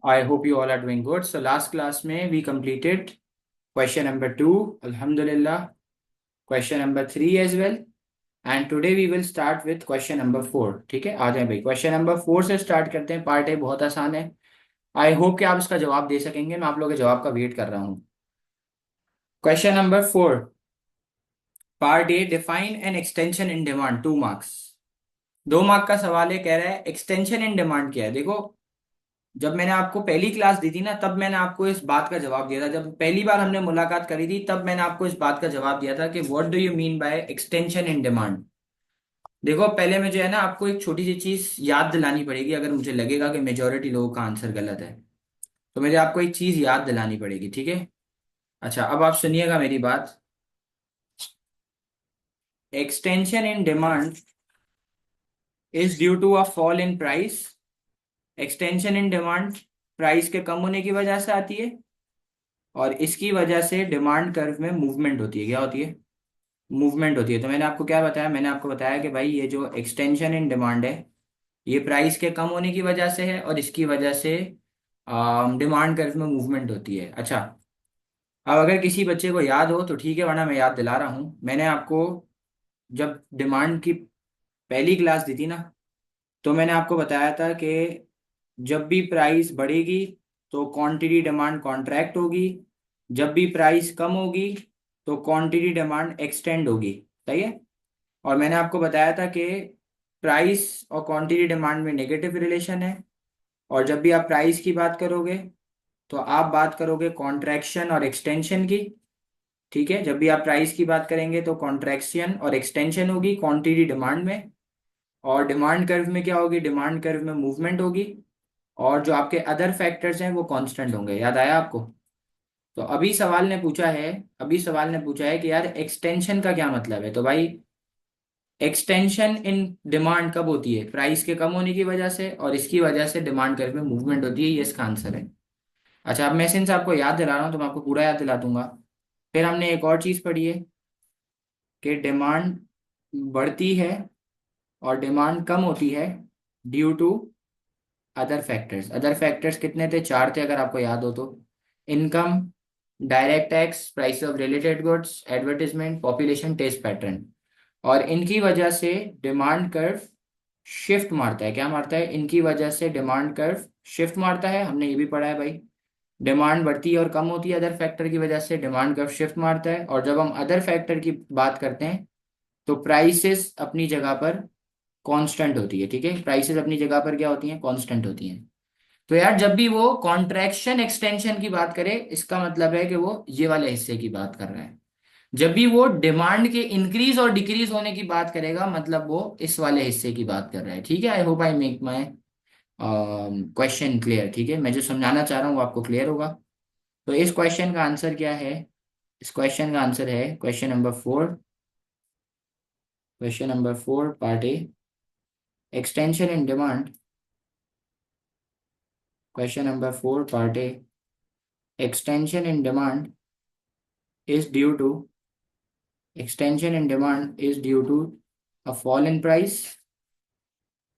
I hope you all are doing good. So last class में we completed question number 2, Alhamdulillah, question number 3 as well, and today we will start with question number 4. ठीक है, आ जाए भाई, question number 4 से start करते हैं। Part A बहुत आसान है। आई होप कि आप इसका जवाब दे सकेंगे। मैं आप लोगों के जवाब का वेट कर रहा हूँ। Question number 4, part A, define an extension in demand, 2 marks. 2 mark का सवाल है, कह रहा है एक्सटेंशन इन डिमांड क्या है। देखो, जब मैंने आपको पहली क्लास दी थी ना, तब मैंने आपको इस बात का जवाब दिया था। जब पहली बार हमने मुलाकात करी थी, तब मैंने आपको इस बात का जवाब दिया था कि what do you mean by extension in demand. देखो, पहले में जो है ना, आपको एक छोटी सी चीज याद दिलानी पड़ेगी। अगर मुझे लगेगा कि मेजोरिटी लोगों का आंसर गलत है, तो मुझे आपको एक चीज याद दिलानी पड़ेगी, ठीक है। अच्छा, अब आप सुनिएगा मेरी बात। Extension in demand is due to a fall in price. Extension in demand price के कम होने की वजह से आती है, और इसकी वजह से डिमांड कर्व में मूवमेंट होती है। क्या होती है? मूवमेंट होती है। तो मैंने आपको क्या बताया? मैंने आपको बताया कि भाई, ये जो एक्सटेंशन इन डिमांड है, ये प्राइस के कम होने की वजह से है, और इसकी वजह से डिमांड कर्व में मूवमेंट होती है। अच्छा, अब अगर किसी बच्चे को याद हो तो ठीक है, वरना मैं याद दिला रहा हूँ। मैंने आपको जब डिमांड की पहली क्लास दी थी ना, तो मैंने आपको बताया था कि जब भी प्राइस बढ़ेगी तो क्वांटिटी डिमांड कॉन्ट्रैक्ट होगी, जब भी प्राइस कम होगी तो क्वांटिटी डिमांड एक्सटेंड होगी। सही है। और मैंने आपको बताया था कि प्राइस और क्वांटिटी डिमांड में नेगेटिव रिलेशन है, और जब भी आप प्राइस की बात करोगे तो आप बात करोगे कॉन्ट्रैक्शन और एक्सटेंशन की। ठीक है, जब भी आप प्राइस की बात करेंगे तो कॉन्ट्रैक्शन और एक्सटेंशन होगी क्वांटिटी डिमांड में। और डिमांड कर्व में क्या होगी? डिमांड कर्व में मूवमेंट होगी। और जो आपके अदर फैक्टर्स हैं वो कांस्टेंट होंगे। याद आया आपको? तो अभी सवाल ने पूछा है कि यार, एक्सटेंशन का क्या मतलब है। तो भाई, एक्सटेंशन इन डिमांड कब होती है? प्राइस के कम होने की वजह से, और इसकी वजह से डिमांड कर्व में मूवमेंट होती है। ये इसका आंसर है। अच्छा, अब मैं सिंस आपको याद दिला रहा हूँ तो मैं आपको पूरा याद दिला दूंगा। फिर हमने एक और चीज पढ़ी है कि डिमांड बढ़ती है और डिमांड कम होती है due to other factors. Other factors कितने थे? 4 थे, अगर आपको याद हो तो। Income, direct tax, price of related goods, advertisement, population, taste pattern. और इनकी वजह से डिमांड कर्व शिफ्ट मारता है। क्या मारता है? इनकी वजह से डिमांड कर्व शिफ्ट मारता है। हमने ये भी पढ़ा है भाई। डिमांड बढ़ती है और कम होती है अदर फैक्टर की वजह से, डिमांड कर्व शिफ्ट मारता है। और जब हम अदर फैक्टर की बात करते हैं तो प्राइसेस अपनी जगह पर कांस्टेंट होती है। ठीक है, प्राइसेस अपनी जगह पर क्या होती हैं? कांस्टेंट होती हैं। तो यार, जब भी वो कॉन्ट्रैक्शन एक्सटेंशन की बात करे, इसका मतलब है कि वो ये वाले हिस्से की बात कर रहा है। जब भी वो डिमांड के इंक्रीज और डिक्रीज होने की बात करेगा, मतलब वो इस वाले हिस्से की बात कर रहा है। ठीक है, I hope I make my question clear. ठीक है, मैं जो समझाना चाह रहा हूँ वो आपको क्लियर होगा। तो इस क्वेश्चन का आंसर क्या है? इस क्वेश्चन का आंसर है question number 4। Question number 4, part A, extension in demand. Question number 4, part A, extension in demand is due to extension in demand is due to a fall in price.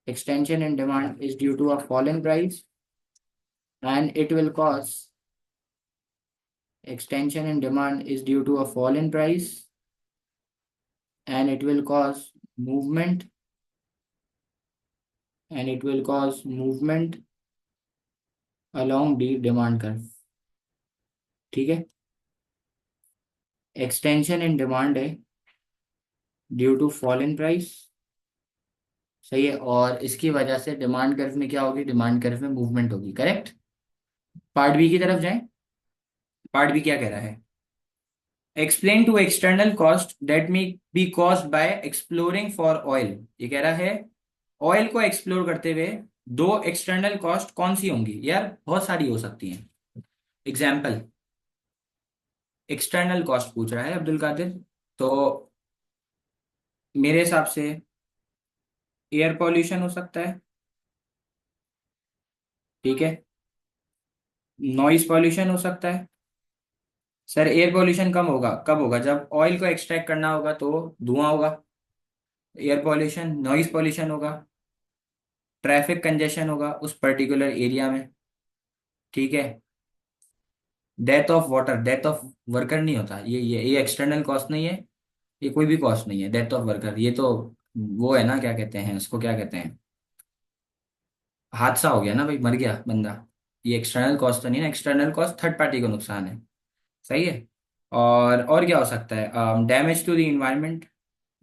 Extension in demand is due to a fall in price, and it will cause extension in demand is due to a fall in price, and it will cause movement, and it will cause movement along the demand curve. ठीक है, extension in demand है due to fall in price. सही है, और इसकी वजह से demand curve में क्या होगी? डिमांड कर्व में मूवमेंट होगी। करेक्ट। पार्ट बी की तरफ जाएं। पार्ट बी क्या कह रहा है? Explain to external cost that may be caused by exploring for oil. ये कह रहा है, ऑयल को एक्सप्लोर करते हुए दो एक्सटर्नल कॉस्ट कौन सी होंगी? यार, बहुत सारी हो सकती हैं। एग्जाम्पल, एक्सटर्नल कॉस्ट पूछ रहा है अब्दुल कादिर। तो मेरे हिसाब से एयर पॉल्यूशन हो सकता है। ठीक है, नॉइज पॉल्यूशन हो सकता है। सर, एयर पॉल्यूशन कम होगा कब होगा? जब ऑयल को एक्सट्रैक्ट करना होगा तो धुआं होगा। एयर पॉल्यूशन, नॉइज पॉल्यूशन होगा, ट्रैफिक कंजेशन होगा उस पर्टिकुलर एरिया में। ठीक है। Death of water, death of worker नहीं होता, ये एक्सटर्नल कॉस्ट नहीं है, ये कोई भी कॉस्ट नहीं है। डेथ ऑफ वर्कर ये तो वो है ना, क्या कहते हैं उसको, क्या कहते हैं, हादसा हो गया ना भाई, मर गया बंदा। ये एक्सटर्नल कॉस्ट तो नहीं ना, एक्सटर्नल कॉस्ट थर्ड पार्टी को नुकसान है। सही है। और क्या हो सकता है, damage to the environment.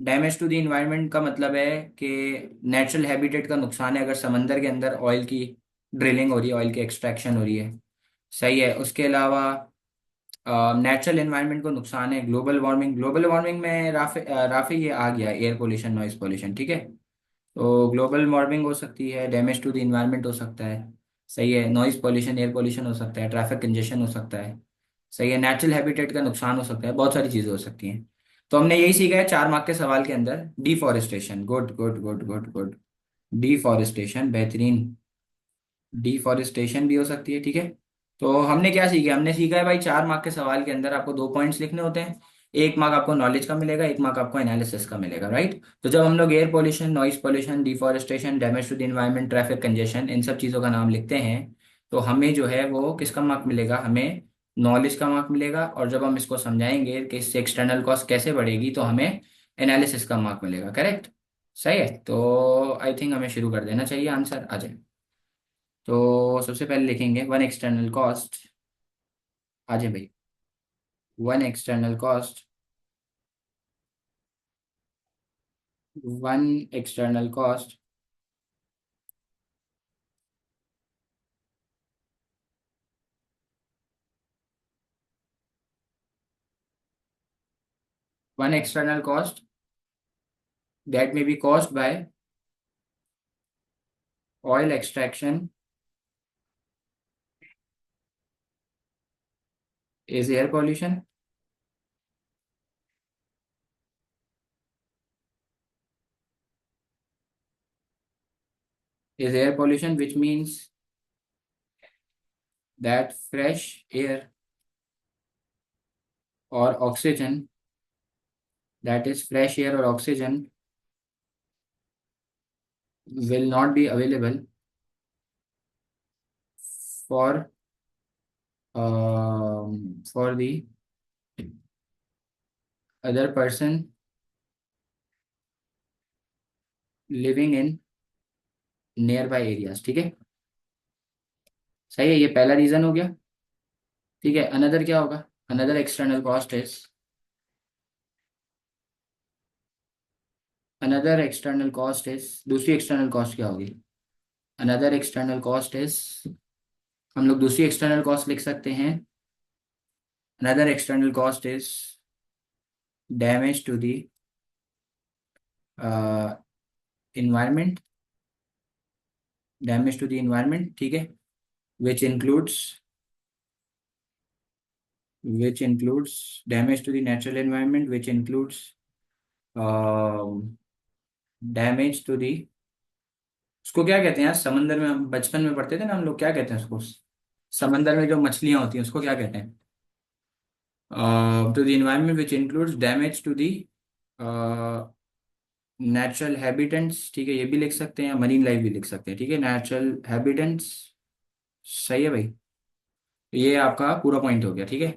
Damage to the environment का मतलब है कि नेचुरल हैबिटेट का नुकसान है, अगर समंदर के अंदर ऑयल की ड्रिलिंग हो रही है, ऑयल की एक्सट्रैक्शन हो रही है। सही है। उसके अलावा नेचुरल एनवायरनमेंट को नुकसान है, ग्लोबल वार्मिंग। ग्लोबल वार्मिंग में राफे ये आ गया, एयर पोल्यूशन, नॉइज पोल्यूशन, ठीक है। तो ग्लोबल वार्मिंग हो सकती है, डैमेज टू द इन्वायरमेंट हो सकता है। सही है। नॉइज पोल्यूशन, एयर पोल्यूशन हो सकता है, ट्रैफिक कंजेशन हो सकता है। सही है। नेचुरल हैबिटेट का नुकसान हो सकता है, बहुत सारी चीजें हो सकती हैं। तो हमने यही सीखा है 4 मार्क के सवाल के अंदर। Deforestation, good good good good good. Deforestation बेहतरीन। डिफॉरेस्टेशन भी हो सकती है, ठीक है। तो हमने क्या सीखा, हमने सीखा है भाई 4 मार्क के सवाल के अंदर आपको 2 पॉइंट्स लिखने होते हैं। 1 मार्क आपको नॉलेज का मिलेगा, 1 मार्क आपको एनालिसिस का मिलेगा, राइट। तो जब हम लोग air pollution, noise pollution, deforestation, damage to the environment, traffic congestion, इन सब चीज़ों का नाम लिखते हैं, तो हमें जो है वो किसका मार्क मिलेगा, हमें नॉलेज का मार्क मिलेगा। और जब हम इसको समझाएंगे कि इससे एक्सटर्नल कॉस्ट कैसे बढ़ेगी, तो हमें एनालिसिस का मार्क मिलेगा, करेक्ट। सही है। तो आई थिंक हमें शुरू कर देना चाहिए, आंसर आ जाए। तो सबसे पहले लिखेंगे वन एक्सटर्नल कॉस्ट। आ जाए भाई। One external cost. One external cost. One external cost that may be caused by oil extraction is air pollution. Is air pollution, which means that fresh air or oxygen, that is fresh air or oxygen will not be available for for the other person living in near by areas, ठीक है। सही है, ये पहला reason हो गया। ठीक है। अनदर क्या होगा, another external cost is, another external cost is, दूसरी एक्सटर्नल कॉस्ट क्या होगी, अनदर एक्सटर्नल कॉस्ट इज, हम लोग दूसरी एक्सटर्नल कॉस्ट लिख सकते हैं। Another external cost is damage to the environment, damage to the environment, ठीक है। Which includes, which includes damage to the natural environment, which includes damage to the, उसको क्या कहते हैं यार, समंदर में हम बचपन में पढ़ते थे ना हम लोग, क्या कहते हैं उसको, समंदर में जो मछलियां होती हैं उसको क्या कहते हैं, to the environment which includes damage to the natural habitants, ठीक है, ये भी लिख सकते हैं, मरीन लाइफ भी लिख सकते हैं, ठीक है, नेचुरल हैबिटेंट्स। सही है भाई। ये आपका पूरा पॉइंट हो गया, ठीक है।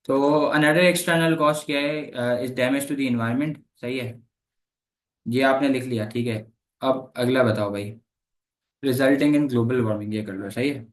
तो अनदर एक्सटर्नल कॉस्ट क्या है, is damage to the environment. सही है, ये आपने लिख लिया, ठीक है। अब अगला बताओ भाई, रिजल्टिंग इन ग्लोबल वार्मिंग, ये कर लो, सही है।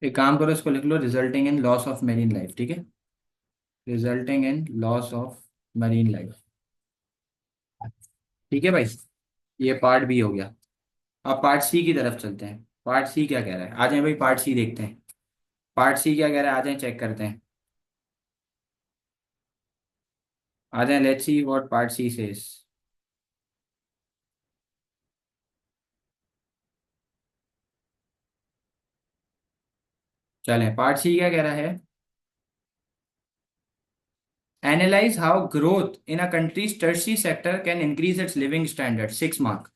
एक काम करो, इसको लिख लो, resulting in loss of marine life, ठीक है। Resulting in loss of marine life, ठीक है भाई। ये पार्ट बी हो गया। अब पार्ट सी की तरफ चलते हैं। पार्ट सी क्या कह रहा है, आ जाए भाई, पार्ट सी देखते हैं। पार्ट सी क्या कह रहा है, आ जाए चेक करते हैं। आ जाए, let's see what part she says. चलें, पार्ट सी क्या कह रहा है, analyse how growth in a countries tertiary sector can increase its living standard. 6 mark.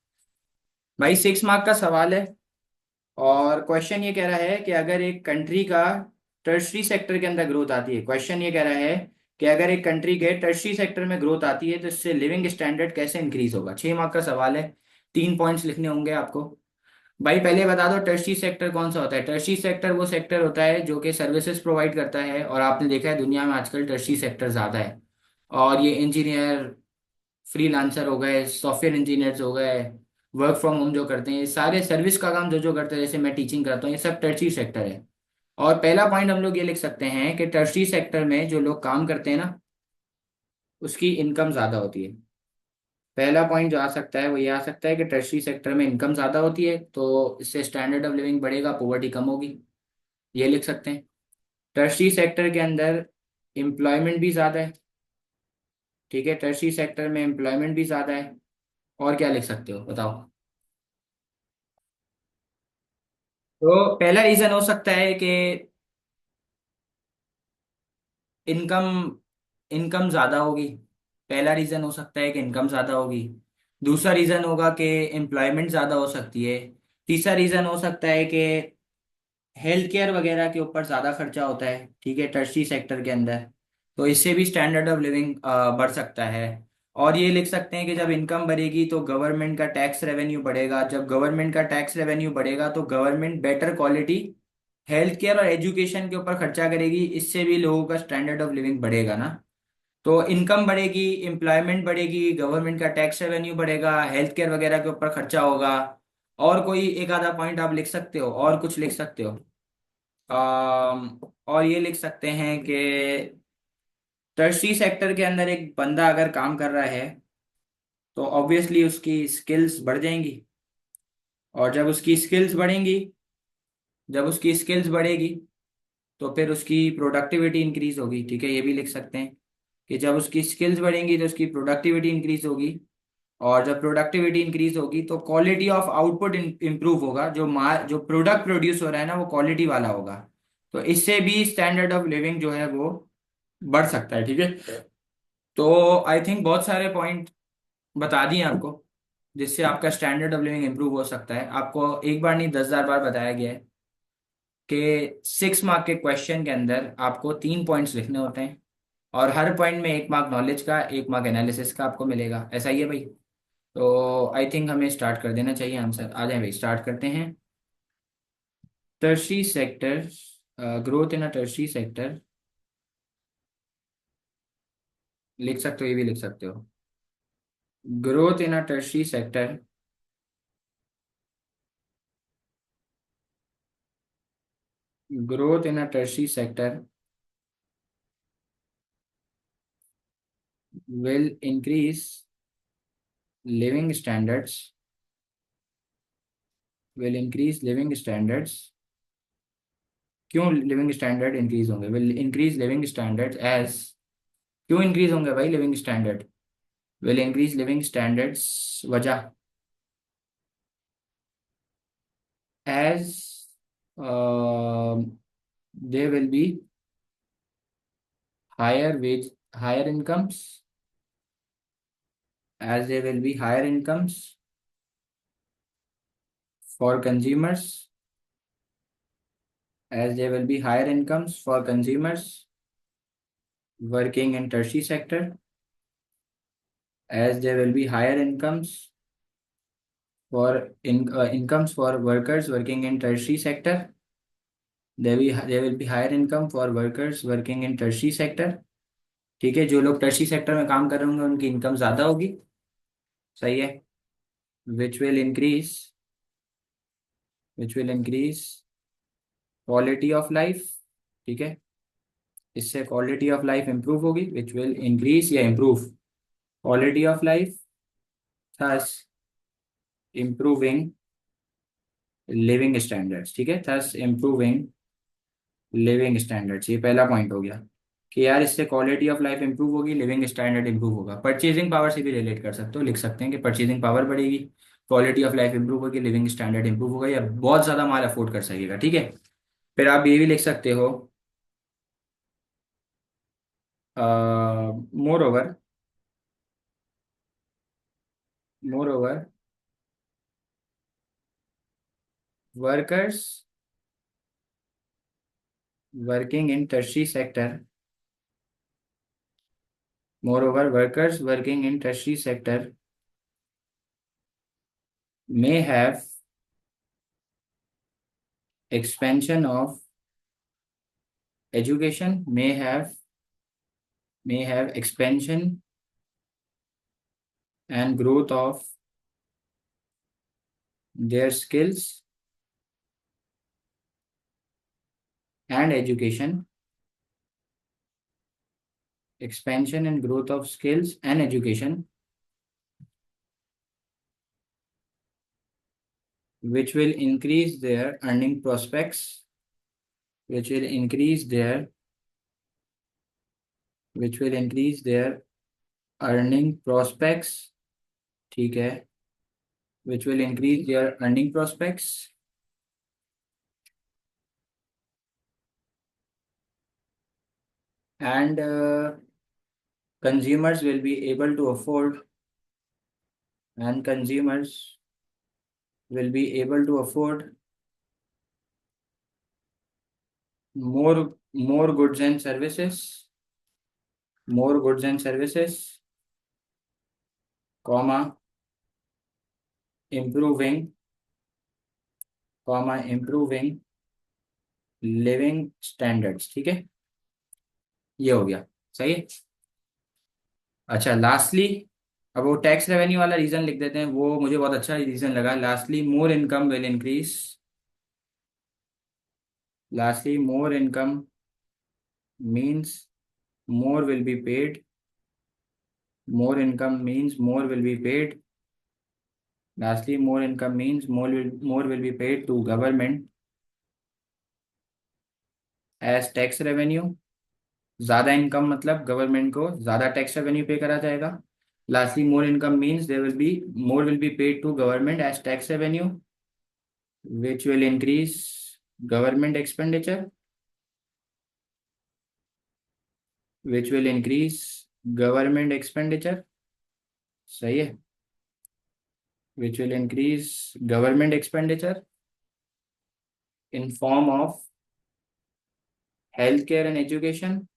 भाई 6 मार्क का सवाल है। और क्वेश्चन ये कह रहा है कि अगर एक कंट्री का टर्शरी सेक्टर के अंदर ग्रोथ आती है, क्वेश्चन ये कह रहा है कि अगर एक कंट्री के टर्शरी सेक्टर में ग्रोथ आती है तो इससे लिविंग स्टैंडर्ड कैसे इंक्रीज होगा। 6 मार्क का सवाल है, 3 पॉइंट्स लिखने होंगे आपको। भाई पहले बता दो टर्शरी सेक्टर कौन सा होता है। टर्शरी सेक्टर वो सेक्टर होता है जो कि सर्विसेज प्रोवाइड करता है, और आपने देखा है दुनिया में आजकल टर्शरी सेक्टर ज़्यादा है। और ये इंजीनियर, फ्रीलांसर हो गए, सॉफ्टवेयर इंजीनियर्स हो गए, वर्क फ्रॉम होम जो करते हैं, ये सारे सर्विस का काम जो जो करते हैं, जैसे मैं टीचिंग करता हूँ, ये सब टर्शरी सेक्टर है। और पहला पॉइंट हम लोग ये लिख सकते हैं कि टर्शरी सेक्टर में जो लोग काम करते हैं ना, उसकी इनकम ज़्यादा होती है। पहला पॉइंट जो आ सकता है वो ये आ सकता है कि टर्शरी सेक्टर में इनकम ज़्यादा होती है, तो इससे स्टैंडर्ड ऑफ लिविंग बढ़ेगा, पॉवर्टी कम होगी। ये लिख सकते हैं। टर्शरी सेक्टर के अंदर एम्प्लॉयमेंट भी ज़्यादा है। ठीक है, टर्शरी सेक्टर में एम्प्लॉयमेंट भी ज़्यादा है। और क्या लिख सकते हो बताओ। तो पहला रीज़न हो सकता है कि इनकम इनकम ज़्यादा होगी। पहला रीज़न हो सकता है कि इनकम ज़्यादा होगी। दूसरा रीज़न होगा कि एम्प्लॉयमेंट ज़्यादा हो सकती है। तीसरा रीज़न हो सकता है कि हेल्थ केयर वगैरह के ऊपर ज़्यादा खर्चा होता है, ठीक है, टर्शरी सेक्टर के अंदर। तो इससे भी स्टैंडर्ड ऑफ लिविंग बढ़ सकता है। और ये लिख सकते हैं कि जब इनकम बढ़ेगी तो गवर्नमेंट का टैक्स रेवेन्यू बढ़ेगा। जब गवर्नमेंट का टैक्स रेवेन्यू बढ़ेगा तो government better quality health care और एजुकेशन के ऊपर खर्चा करेगी, इससे भी लोगों का स्टैंडर्ड ऑफ लिविंग बढ़ेगा ना। तो इनकम बढ़ेगी, एम्प्लॉयमेंट बढ़ेगी, गवर्नमेंट का टैक्स रेवेन्यू बढ़ेगा, हेल्थ केयर वगैरह के ऊपर खर्चा होगा। और कोई एक आधा पॉइंट आप लिख सकते हो, और कुछ लिख सकते हो। और ये लिख सकते हैं कि टर्शरी सेक्टर के अंदर एक बंदा अगर काम कर रहा है तो ऑब्वियसली उसकी स्किल्स बढ़ जाएंगी। और जब उसकी स्किल्स बढ़ेगी तो फिर उसकी प्रोडक्टिविटी इंक्रीज होगी। ठीक है, ये भी लिख सकते हैं कि जब उसकी स्किल्स बढ़ेंगी तो उसकी प्रोडक्टिविटी इंक्रीज होगी। और जब प्रोडक्टिविटी इंक्रीज होगी तो क्वालिटी ऑफ आउटपुट इंप्रूव होगा। जो प्रोडक्ट प्रोड्यूस हो रहा है ना, वो क्वालिटी वाला होगा। तो इससे भी स्टैंडर्ड ऑफ लिविंग जो है वो बढ़ सकता है। ठीक है, तो आई थिंक बहुत सारे पॉइंट बता दिए आपको जिससे आपका स्टैंडर्ड ऑफ लिविंग इंप्रूव हो सकता है। आपको एक बार नहीं 10,000 बार बताया गया है कि 6 मार्क के क्वेश्चन के अंदर आपको 3 पॉइंट्स लिखने होते हैं, और हर पॉइंट में 1 मार्क नॉलेज का, 1 मार्क एनालिसिस का आपको मिलेगा। ऐसा ही है भाई। तो आई थिंक हमें स्टार्ट कर देना चाहिए आंसर। आ जाए भाई, स्टार्ट करते हैं। Tertiary sector, growth in a tertiary sector लिख सकते हो, ये भी लिख सकते हो। Growth in a tertiary sector growth in a tertiary sector will increase living standards, will increase living standards। क्यों लिविंग स्टैंडर्ड इंक्रीज होंगे? Will increase living standard as, क्यों इंक्रीज होंगे भाई living standard? Will increase living standards, वजह as they will be higher wages, higher incomes, as there will be higher incomes for consumers, as there will be higher incomes for consumers working in tertiary sector, as there will be higher incomes incomes for workers working in tertiary sector, there will be higher income for workers working in tertiary sector। ठीक है, जो लोग tertiary sector में काम कर रहे होंगे उनकी इनकम ज्यादा होगी। सही है। Which will increase, which will increase quality of life. ठीक है, इससे क्वालिटी ऑफ लाइफ इंप्रूव होगी। विच विल इंक्रीज या improve quality of life, thus improving living standards. ठीक है, थस इम्प्रूविंग लिविंग स्टैंडर्ड्स। ये पहला पॉइंट हो गया कि यार इससे क्वालिटी ऑफ लाइफ इंप्रूव होगी, लिविंग स्टैंडर्ड इंप्रूव होगा। परचेजिंग पावर से भी रिलेट कर सकते हो, लिख सकते हैं कि परचेजिंग पावर बढ़ेगी, क्वालिटी ऑफ लाइफ इंप्रूव होगी, लिविंग स्टैंडर्ड इंप्रूव होगा, या बहुत ज्यादा माल अफोर्ड कर सकेगा। ठीक है, फिर आप ये भी लिख सकते हो, more over, more over workers working in tertiary sector, moreover, workers working in tertiary sector may have expansion of education, may have expansion and growth of their skills and education, expansion and growth of skills and education, which will increase their earning prospects, which will increase their earning prospects, ठीक है, which will increase their earning prospects and consumers will be able to afford and consumers will be able to afford more goods and services, more goods and services, comma improving, improving living standards, ठीक है, ये हो गया, सही है। अच्छा lastly, अब वो टैक्स रेवेन्यू वाला रीजन लिख देते हैं, वो मुझे बहुत अच्छा रीजन लगा। Lastly more income will increase, lastly more income means more will be paid, more income means more will be paid, lastly more income means more will be paid to government as tax revenue, ज्यादा income मतलब government को ज्यादा tax revenue pay करा जाएगा। Lastly more income means there will be more will be paid to government as tax revenue which will increase government expenditure, which will increase government expenditure, सही है, which will increase government expenditure in form of healthcare and education,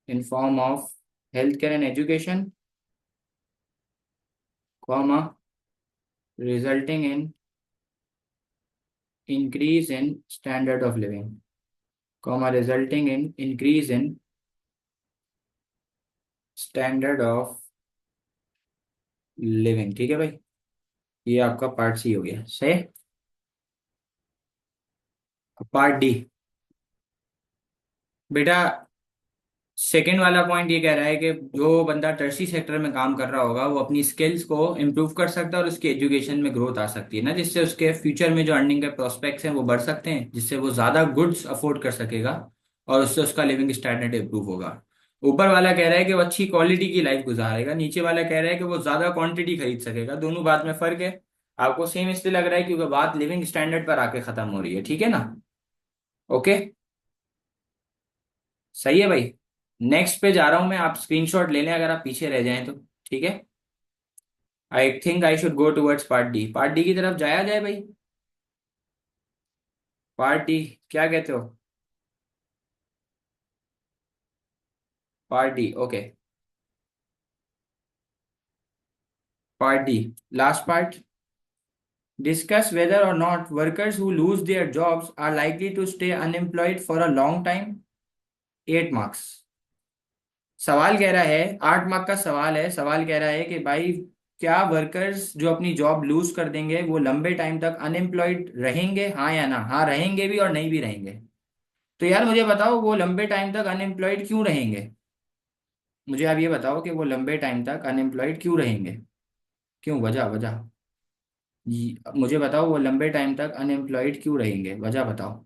in form of healthcare and education, comma, resulting in increase in standard of living, comma, resulting in increase in standard of living, ठीक है भाई, ये आपका part सी हो गया, सही। Part D, बेटा second वाला पॉइंट ये कह रहा है कि जो बंदा टर्शी सेक्टर में काम कर रहा होगा वो अपनी स्किल्स को इम्प्रूव कर सकता है और उसकी एजुकेशन में ग्रोथ आ सकती है ना, जिससे उसके फ्यूचर में जो अर्निंग के प्रोस्पेक्ट्स हैं वो बढ़ सकते हैं, जिससे वो ज़्यादा गुड्स अफोर्ड कर सकेगा और उससे उसका लिविंग स्टैंडर्ड इम्प्रूव होगा। ऊपर वाला कह रहा है कि वो अच्छी क्वालिटी की लाइफ गुजारेगा, नीचे वाला कह रहा है कि वो ज़्यादा क्वांटिटी खरीद सकेगा। दोनों बात में फ़र्क है। आपको सेम इसलिए लग रहा है क्योंकि बात लिविंग स्टैंडर्ड पर आके ख़त्म हो रही है, ठीक है ना। ओके, सही है भाई। नेक्स्ट पे जा रहा हूं मैं, आप स्क्रीनशॉट ले लें अगर आप पीछे रह जाएं तो, ठीक है। I think I should go towards part D, part D की तरफ जाया जाए भाई। पार्ट डी, क्या कहते हो? Part D, okay. Part D, last part, discuss whether और not workers who lose their jobs are likely to stay unemployed for a long time. 8 marks. सवाल कह रहा है, 8 मार्क का सवाल है, सवाल कह रहा है कि भाई क्या वर्कर्स जो अपनी जॉब लूज कर देंगे वो लंबे टाइम तक अनएम्प्लॉयड रहेंगे, हाँ या ना। हाँ रहेंगे भी और नहीं भी रहेंगे। तो यार मुझे बताओ वो लंबे टाइम तक अनएम्प्लॉयड क्यों रहेंगे। मुझे आप ये बताओ कि वो लंबे टाइम तक अनएम्प्लॉयड क्यों रहेंगे, क्यों, वजह वजह। मुझे बताओ वो लंबे टाइम तक अनएम्प्लॉयड क्यों रहेंगे, वजह बताओ।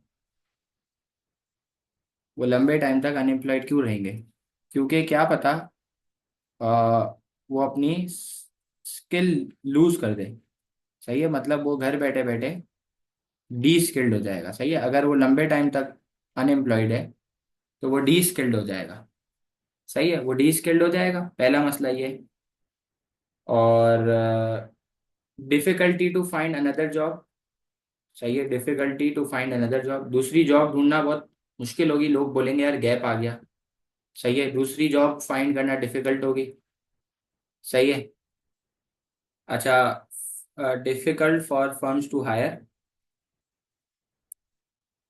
वो लंबे टाइम तक अनएम्प्लॉयड क्यों रहेंगे? क्योंकि क्या पता वो अपनी स्किल लूज कर दे। सही है, मतलब वो घर बैठे बैठे डी स्किल्ड हो जाएगा। सही है, अगर वो लंबे टाइम तक अनएम्प्लॉयड है तो वो डी स्किल्ड हो जाएगा। सही है, वो डी स्किल्ड हो जाएगा, पहला मसला ये। और difficulty to find another job, सही है, difficulty to find another job, दूसरी जॉब ढूंढना बहुत मुश्किल होगी, लोग बोलेंगे यार गैप आ गया। सही है, दूसरी जॉब फाइंड करना डिफिकल्ट होगी। सही है। अच्छा, difficult for firms to hire,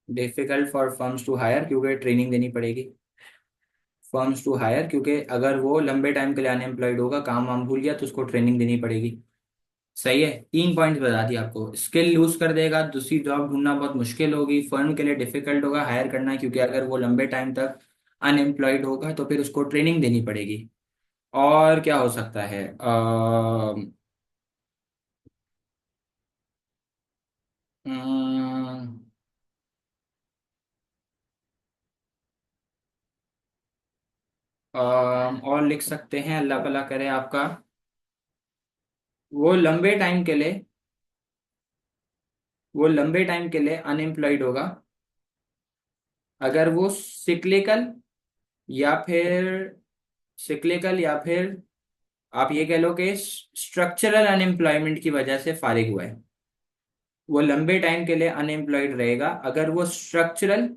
difficult for firms to hire क्योंकि ट्रेनिंग देनी पड़ेगी। फर्म्स टू हायर क्योंकि अगर वो लंबे टाइम के लिए अनएम्प्लॉयड होगा, काम वाम भूल गया, तो उसको ट्रेनिंग देनी पड़ेगी। सही है, 3 पॉइंट बता दिया आपको। स्किल लूज कर देगा, दूसरी जॉब ढूंढना बहुत मुश्किल होगी, फर्म के लिए डिफिकल्ट होगा हायर करना क्योंकि अगर वो लंबे टाइम तक अनएम्प्लॉयड होगा तो फिर उसको ट्रेनिंग देनी पड़ेगी। और क्या हो सकता है? और लिख सकते हैं, अल्लाह भला करे आपका, वो लंबे टाइम के लिए, वो लंबे टाइम के लिए अनएम्प्लॉयड होगा अगर वो सिक्लिकल या फिर सिक्लिकल या फिर आप ये कह लो कि स्ट्रक्चरल अनएम्प्लॉयमेंट की वजह से फारिग हुआ है। वो लंबे टाइम के लिए अनएम्प्लॉयड रहेगा अगर वो स्ट्रक्चरल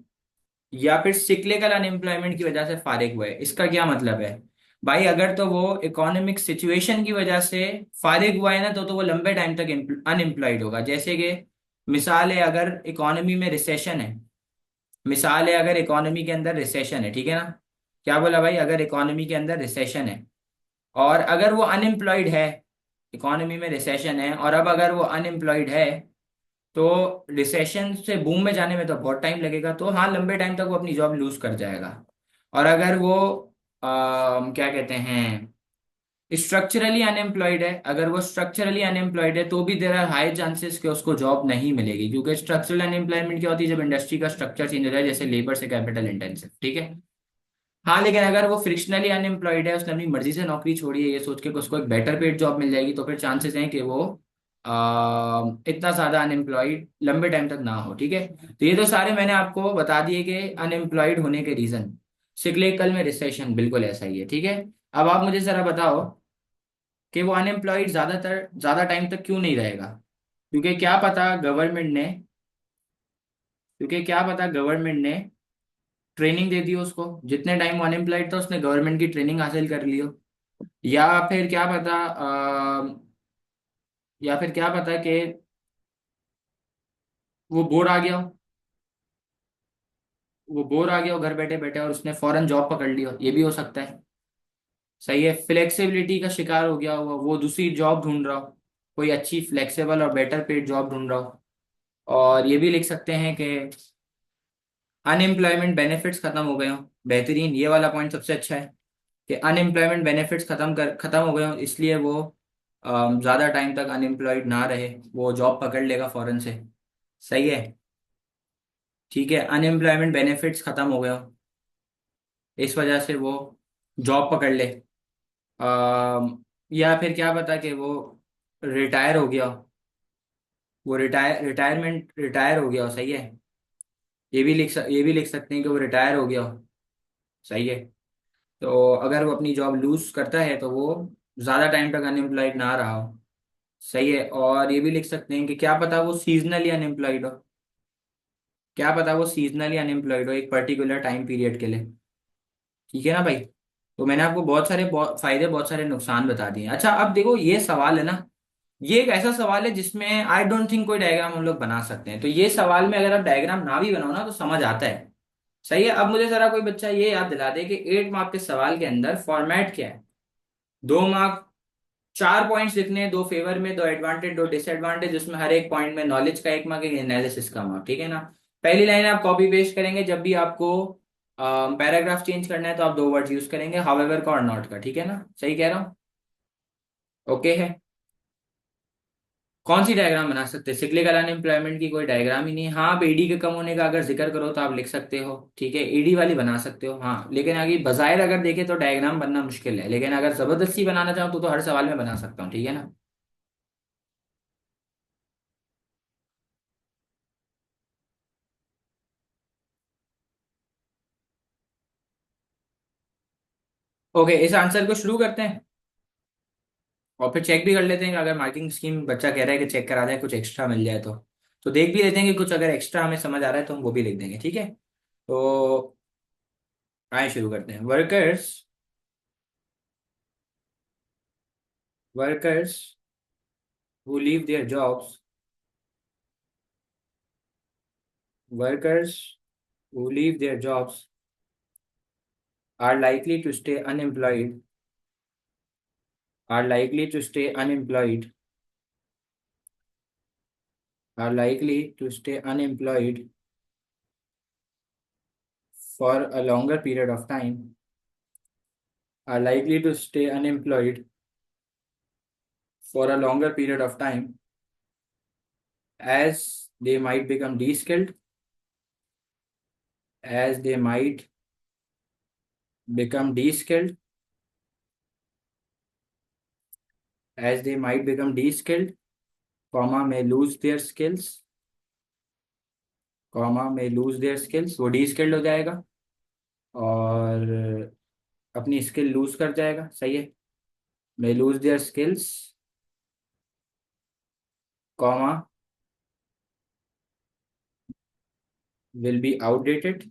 या फिर सिक्लिकल अनएम्प्लॉयमेंट की वजह से फारिग हुआ है। इसका क्या मतलब है? भाई अगर तो वो इकोनॉमिक सिचुएशन की वजह से फारिग हुआ है ना, तो वो लंबे टाइम तक अनएम्प्लॉयड होगा। जैसे कि मिसाल है, अगर इकोनॉमी में रिसेशन है, मिसाल है अगर इकोनॉमी के अंदर रिसेशन है, ठीक है ना? क्या बोला भाई? अगर इकोनॉमी के अंदर रिसेशन है और अगर वो अनएम्प्लॉयड है, इकोनॉमी में रिसेशन है और अब अगर वो अनएम्प्लॉयड है, तो रिसेशन से बूम में जाने में तो बहुत टाइम लगेगा, तो हाँ लंबे टाइम तक वो अपनी जॉब लूज कर जाएगा। और अगर वो क्या कहते हैं, स्ट्रक्चरली अनएम्प्लॉयड है, अगर वो स्ट्रक्चरली अनएम्प्लॉयड है तो भी देर आर हाई चांसेस कि उसको जॉब नहीं मिलेगी, क्योंकि स्ट्रक्चरल अनएम्प्लॉयमेंट क्या होती है? जब इंडस्ट्री का स्ट्रक्चर चेंज हो जाए, जैसे लेबर से कैपिटल इंटेंसिव, ठीक है। हाँ, लेकिन अगर वो फ्रिक्शनली अनएम्प्लॉयड है, उसने अपनी मर्जी से नौकरी छोड़ी है ये सोच के कि उसको एक बेटर पेड जॉब मिल जाएगी, तो फिर चांसेस हैं कि वो इतना ज्यादा अनएम्प्लॉयड लंबे टाइम तक ना हो, ठीक है। तो ये तो सारे मैंने आपको बता दिए कि अनएम्प्लॉयड होने के रीजन। सिक्लिकल में रिसेशन बिल्कुल ऐसा ही है, ठीक है। अब आप मुझे जरा बताओ कि वो अनएम्प्लॉयड ज्यादा टाइम तक क्यों नहीं रहेगा? क्योंकि क्या पता गवर्नमेंट ने क्योंकि क्या पता गवर्नमेंट ने ट्रेनिंग दे दी हो उसको, जितने टाइम वो अनएम्प्लॉयड था उसने गवर्नमेंट की ट्रेनिंग हासिल कर ली हो। या फिर क्या पता या फिर क्या पता कि वो बोर आ गया हो, वो बोर आ गया हो घर बैठे बैठे और उसने फौरन जॉब पकड़ ली हो, ये भी हो सकता है। सही है, फ्लेक्सिबिलिटी का शिकार हो गया हो, वो दूसरी जॉब ढूंढ रहा हो, कोई अच्छी फ्लेक्सिबल और बेटर पेड जॉब ढूंढ रहा हो। और ये भी लिख सकते हैं कि अनएम्प्लॉयमेंट बेनिफिट्स खत्म हो गए हो। बेहतरीन, ये वाला पॉइंट सबसे अच्छा है कि अनएम्प्लॉयमेंट बेनिफिट्स खत्म हो गए हो, इसलिए वो ज्यादा टाइम तक अनएम्प्लॉयड ना रहे, वो जॉब पकड़ लेगा फौरन से। सही है, ठीक है, अनएम्प्लॉयमेंट बेनिफिट्स खत्म हो गए हो, इस वजह से वो जॉब पकड़ ले। या फिर क्या पता कि वो रिटायर हो गया हो, वो रिटायर हो गया हो। सही है, ये भी लिख सकते हैं कि वो रिटायर हो गया हो। सही है, तो अगर वो अपनी जॉब लूज करता है तो वो ज्यादा टाइम तक अनएम्प्लॉयड ना रहा हो। सही है, और ये भी लिख सकते हैं कि क्या पता वो सीजनली अनएम्प्लॉयड हो, क्या पता वो सीजनली अनएम्प्लॉयड हो एक पर्टिकुलर टाइम पीरियड के लिए। ठीक है ना भाई? तो मैंने आपको बहुत फायदे बहुत सारे नुकसान बता दिए। अच्छा, अब देखो ये सवाल है ना, ये एक ऐसा सवाल है जिसमें आई डोंट थिंक कोई डायग्राम हम लोग बना सकते हैं। तो ये सवाल में अगर आप डायग्राम ना भी बनाओ ना तो समझ आता है। सही है, अब मुझे जरा कोई बच्चा ये याद दिला दे कि 8 मार्क के सवाल के अंदर फॉर्मेट क्या है। 2 मार्क, 4 पॉइंट्स लिखने हैं, 2 फेवर में, 2 एडवांटेज, 2 डिसएडवांटेज, उसमें हर एक पॉइंट में नॉलेज का 1 मार्क, एक एनालिसिस का मार्क, ठीक है ना। पहली लाइन आप कॉपी पेस्ट करेंगे, जब भी आपको पैराग्राफ चेंज करना है तो आप 2 वर्ड यूज करेंगे, हाउएवर का और नॉट का, ठीक है ना? सही कह रहा हूँ? ओके है। कौन सी डायग्राम बना सकते हैं? सिक्लिकल अनएम्प्लॉयमेंट की कोई डायग्राम ही नहीं है। हाँ, आप एडी के कम होने का अगर जिक्र करो तो आप लिख सकते हो, ठीक है, एडी वाली बना सकते हो, हाँ। लेकिन आगे बजाय अगर देखे तो डायग्राम बनना मुश्किल है, लेकिन अगर जबरदस्ती बनाना चाहो तो हर सवाल में बना सकता हूँ, ठीक है ना। ओके, इस आंसर को शुरू करते हैं और फिर चेक भी कर लेते हैं कि अगर मार्किंग स्कीम बच्चा कह रहा है कि चेक करा जाए, कुछ एक्स्ट्रा मिल जाए तो। तो देख भी लेते हैं कि कुछ अगर एक्स्ट्रा हमें समझ आ रहा है तो हम वो भी लिख देंगे, ठीक है। तो आए शुरू करते हैं। Workers who leave their jobs workers who leave their jobs are likely to stay unemployed are likely to stay unemployed are likely to stay unemployed for a longer period of time are likely to stay unemployed for a longer period of time as they might become de-skilled as they might become de-skilled as they might become de-skilled comma may lose their skills वो de-skilled हो जाएगा और अपनी skill loose कर जाएगा, सही है। may lose their skills comma will be outdated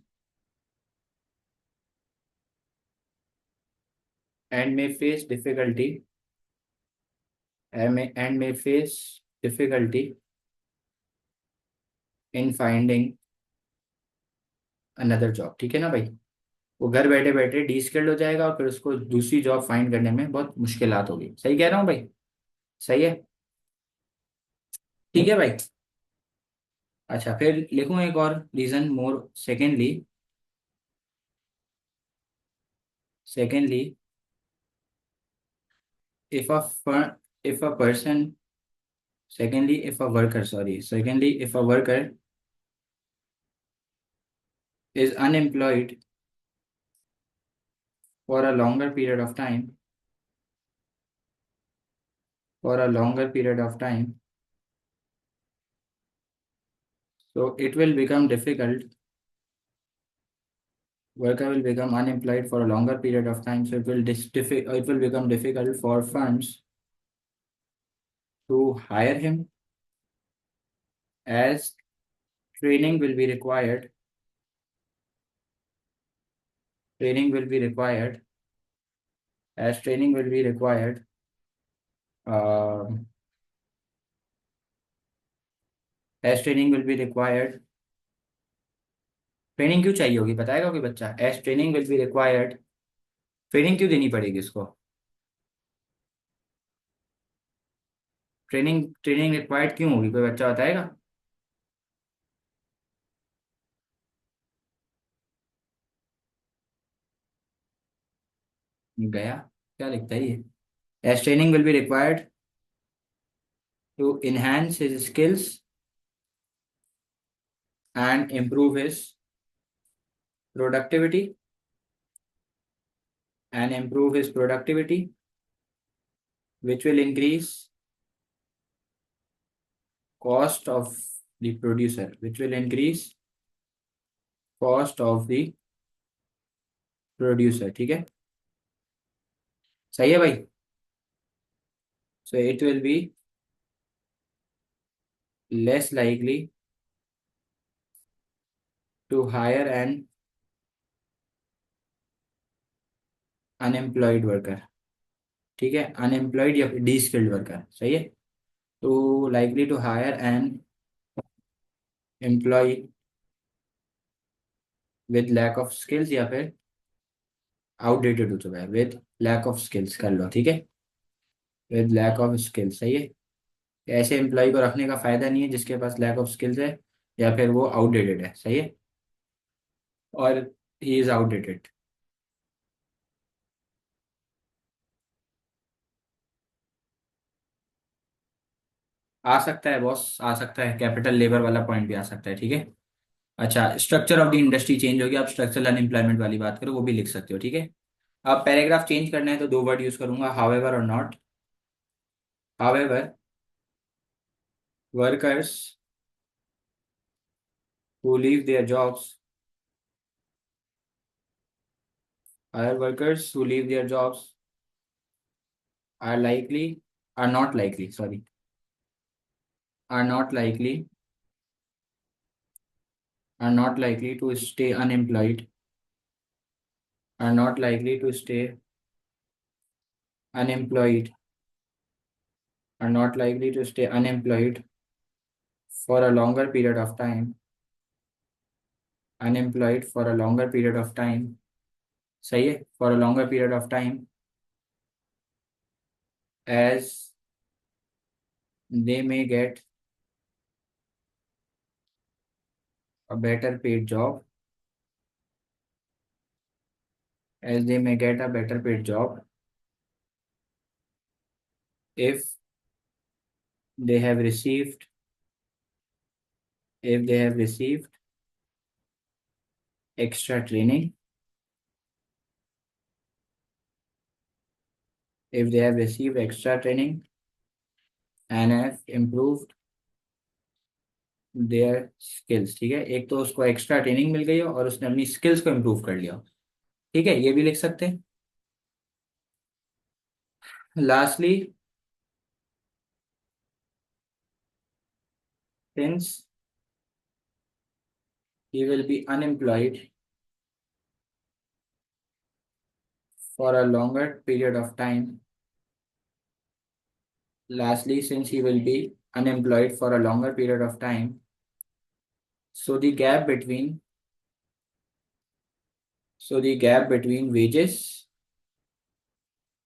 and may face difficulty and may face difficulty in finding another job, ठीक है ना भाई। वो घर बैठे बैठे डी स्किल्ड हो जाएगा और फिर उसको दूसरी जॉब फाइंड करने में बहुत मुश्किलात होगी, सही कह रहा हूँ भाई। सही है, ठीक है भाई। अच्छा, फिर लिखूं एक और reason more. Secondly if a fir- if a person secondly if a worker is unemployed for a longer period of time for a longer period of time so it will become difficult worker will become unemployed for a longer period of time so it will become difficult for firms to hire him as training will be required training will be required as training will be required um as training will be required training क्यों चाहिए होगी, बताएगा कोई बच्चा। As training will be required, training क्यों देनी पड़ेगी इसको। ट्रेनिंग ट्रेनिंग रिक्वायर्ड क्यों होगी, कोई बच्चा बताएगा। गया, क्या लिखता है ये। As training will be required to enhance his skills and improve his productivity which will increase cost of the producer which will increase cost of the producer, ठीक है। सही है भाई। so it will be less likely to hire an unemployed worker, ठीक है। Unemployed या D skilled worker, सही है। तो likely to hire an employ with lack of skills या फिर आउटडेटेड हो चुका है, विद लैक ऑफ स्किल्स कर लो, ठीक है। विद लैक ऑफ स्किल्स, सही है। ऐसे एम्प्लॉय को रखने का फायदा नहीं है जिसके पास लैक ऑफ स्किल्स है या फिर वो आउटडेटेड है, सही है। और ही इज आउटडेटेड। आ सकता है बॉस, आ सकता है, कैपिटल लेबर वाला पॉइंट भी आ सकता है, ठीक है। अच्छा, structure of the industry change हो गया, आप स्ट्रक्चरल अनएम्प्लॉयमेंट वाली बात करो वो भी लिख सकते हो, ठीक है। अब पैराग्राफ चेंज करना है तो दो वर्ड यूज करूंगा, हावेवर और not. However workers who leave their jobs workers who leave their jobs are not likely are not likely to stay unemployed, are not likely to stay unemployed, are not likely to stay unemployed for a longer period of time, unemployed for a longer period of time. सही है, for a longer period of time, as they may get a better paid job, as they may get a better paid job if they have received, if they have received extra training, if they have received extra training and have improved their skills. ठीक है, एक तो उसको extra training मिल गई हो और उसने अपनी स्किल्स को इम्प्रूव कर लिया हो। ठीक है, ये भी लिख सकते हैं। Lastly, since he will be unemployed for a longer period of time, lastly, since he will be unemployed for a longer period of time, so the gap between, so the gap between wages,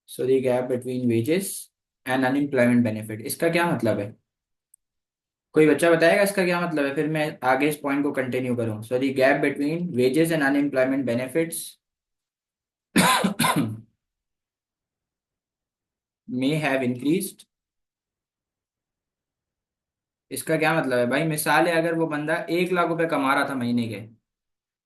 so the gap between wages and unemployment benefit, इसका क्या मतलब है? कोई बच्चा बताएगा इसका क्या मतलब है, फिर मैं आगे इस पॉइंट को कंटिन्यू करूं। So the gap between wages and unemployment benefits may have increased. इसका क्या मतलब है भाई? मिसाल है, अगर वो बंदा 1 लाख रुपए कमा रहा था महीने के,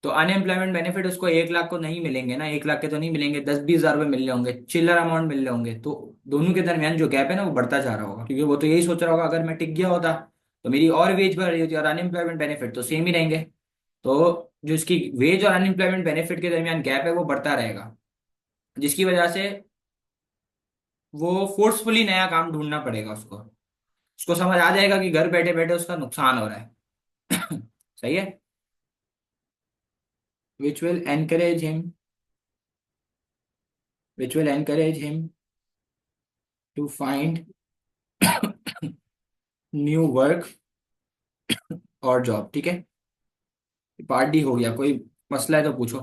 तो अनएम्प्लॉयमेंट बेनिफिट उसको 1 लाख को नहीं मिलेंगे ना, 1 लाख के तो नहीं मिलेंगे, 10-20 हज़ार रुपए मिल रहे होंगे, चिल्लर अमाउंट मिल रहे होंगे। तो दोनों के दरमियान जो गैप है ना वो बढ़ता जा रहा होगा, क्योंकि वो तो यही सोच रहा होगा अगर मैं टिक गया होता तो मेरी और वेज बढ़ रही होती और अनएम्प्लॉयमेंट बेनिफिट तो सेम ही रहेंगे। तो जो इसकी वेज और अनएम्प्लॉयमेंट बेनिफिट के दरमियान गैप है वो बढ़ता रहेगा, जिसकी वजह से वो फोर्सफुली नया काम ढूंढना पड़ेगा उसको। उसको समझ आ जाएगा कि घर बैठे बैठे उसका नुकसान हो रहा है। सही है। Which will encourage him, which will encourage him to find new work और जॉब। ठीक है, पार्टी हो गया, कोई मसला है तो पूछो।